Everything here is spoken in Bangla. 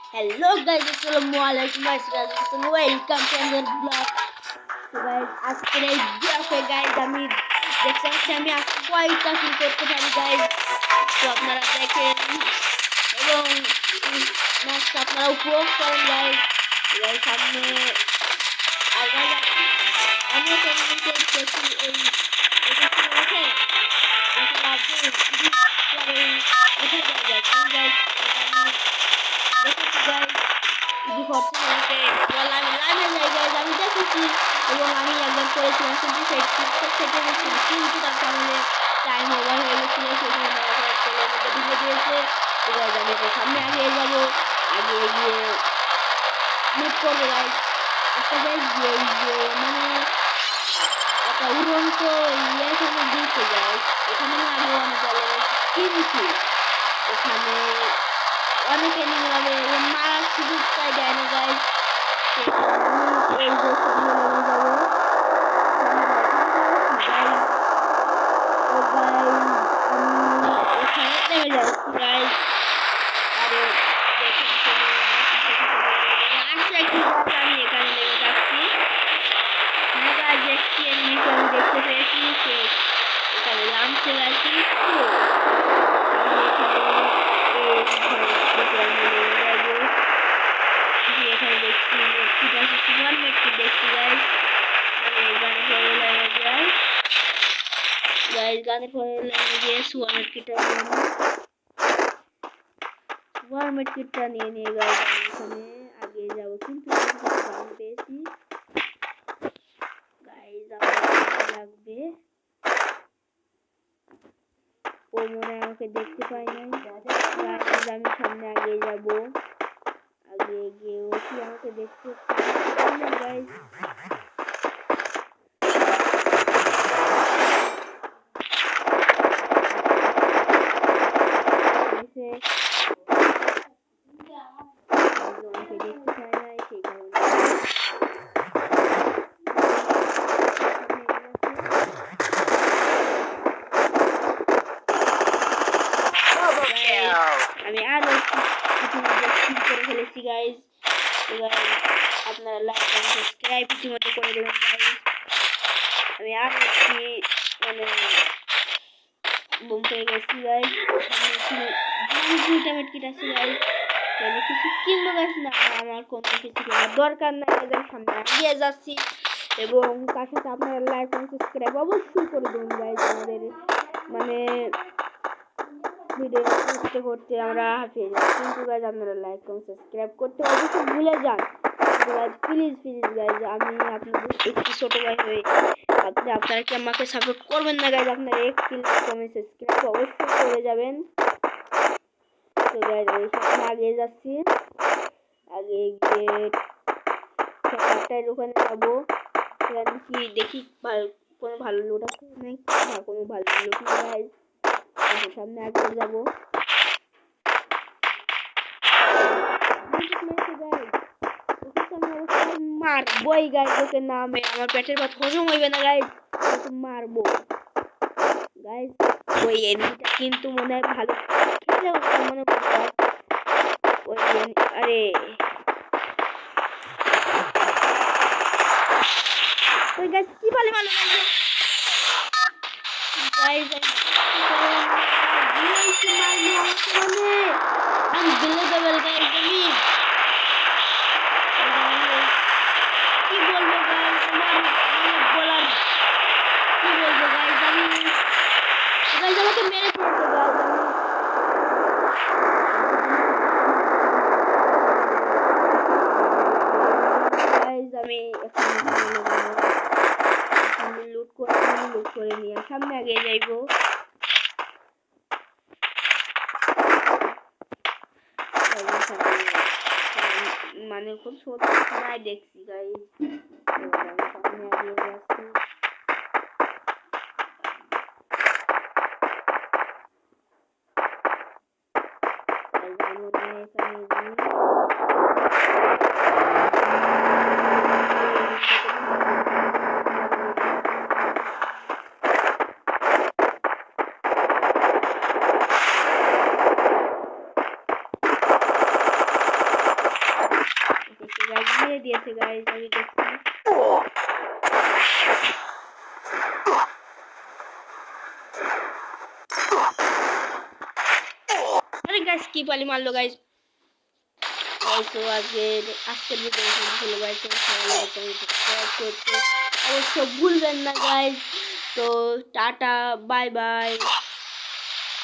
Hello guys, Assalamualaikum guys, welcome to another vlog. So guys, আজকের এই ব্লগে guys আমি দেখতে পাচ্ছি আমি কয়টা কিল করতে পারি guys। তো আপনারা দেখেন এবং ম্যাচটা আপনারা উপভোগ করেন guys। guys সামনে আর guys আমি কমিউনিটি দেখি এই এটা কি আছে এটা লাগবে পরে উঠে যায় guys। guys দেখেছি guys যদি করতে আমাকে বলা লাইনে যায় guys আমি দেখেছি এবং আমি একবার করেছিলাম কিন্তু সেই টিকটক থেকে গেছিল কিন্তু তার কারণে টাইম ওভার হয়ে গেছিল সেখানে আমার ছেলের মধ্যে ঢুকে দিয়েছে। তো guys আমি তো সামনে আগে যাবো আগে গিয়ে মিট করবো guys। একটা guys যে মানে একটা উড়ন্ত এখানে দিয়েছে guys এখানে না আগে অনেক ভালো কিন্তু এখানে অনেক এনিমি হবে এবং মারার সুযোগটাই দেয় না গাইজ। এই যে সামনে যাবো আমি এখানে নেমে যাচ্ছি গাইজ। আরে আমি এখানে নেমে যাচ্ছি। হ্যাঁ গাইজ একটি এনিমিকে আমি দেখতে পেয়েছি সে এখানে নামছে গাইজ কিন্তু এখানে দেখছি সুপার মেট্রিক দেখছি গাইজ। গানের পরে লাগে গিয়ে সুপার মেট্রিকটা নিয়ে নিয়ে গাইজ আমি এখানে আগে যাবো কিন্তু গান পেয়েছি গাইজ আমার লাগবে ও মনে আমাকে দেখতে পাই নাই গাইজ আমি সামনে আগে যাবো আগে গিয়ে ও কি আমাকে দেখতে পাই না গাইজ। আমাকে দেখতে পাই নাই সেই কারণে আমি আরো ইতিমধ্যে শুরু করে ফেলেছি গাইজ। তো গাইজ আপনারা লাইক এবং সাবস্ক্রাইব ইতিমধ্যে করে দেবেন গাইজ। আমি আরো একটি মানে বুম পেয়ে গেছি গাইজ। দুইটা মেটকিট আছে গাইজ আমি কিছু কিনবো গাইজ না আমার কোনো কিছু কেনার দরকার নাই গাইজ। সামনে এগিয়ে যাচ্ছি এবং তার সাথে আপনারা লাইক এবং সাবস্ক্রাইব অবশ্যই করে দেবেন গাইজ। আমাদের মানে ভিডিও করতে করতে আমরা হাঁপিয়ে যাই কিন্তু গাইজ আপনারা লাইক এবং সাবস্ক্রাইব করতে অবশ্যই ভুলে যান গাইজ। প্লিজ গাইজ আমি আপনাদের একটি ছোট ভাই হয়ে আপনারা কি আমাকে সাপোর্ট করবেন না গাইজ। আপনারা একটি লাইক এবং সাবস্ক্রাইব অবশ্যই করে যাবেন। তো গাইজ আমি সামনে আগে যাচ্ছি আগে গিয়ে চারটায় ওখানে যাবো সেখানে কি দেখি কোনো ভালো লোট আছে নাকি না কোনো ভালো লোট নেই গাইজ। সামনে আগে যাবো মারবোই গাইজ ওকে নামে আমার পেটের ভাত হজম হইবে না গাইজ ওকে মারবো গাইজ। ওই এনিমিটা কিন্তু মনে হয় ভালো খেলে মনে ওই আরে ওই গাইজ কি ভালো ভালো গাইজ আমি দিলে দেবেল গাইজ আমি কি বলবো গাইজ আমার বলার কি বলবো গাইজ আমি গাইজ আমাকে মেরে পড়ছে গাইজ আমি এখন লুট করে নিয়ে সামনে আগে যাইবো মানে খুব ছোট্ট দেখছি গাইজ। সামনে আগে যাচ্ছি দিয়েছে গাইজ, আমি দেখছি। আরে গাইজ কি পালি মারলো গাইজ। তো আজকের ভিডিও ছিল গাইজ, সাবস্ক্রাইব করতে অবশ্য ভুলবেন না গাইজ। তো টাটা, বাই বাই।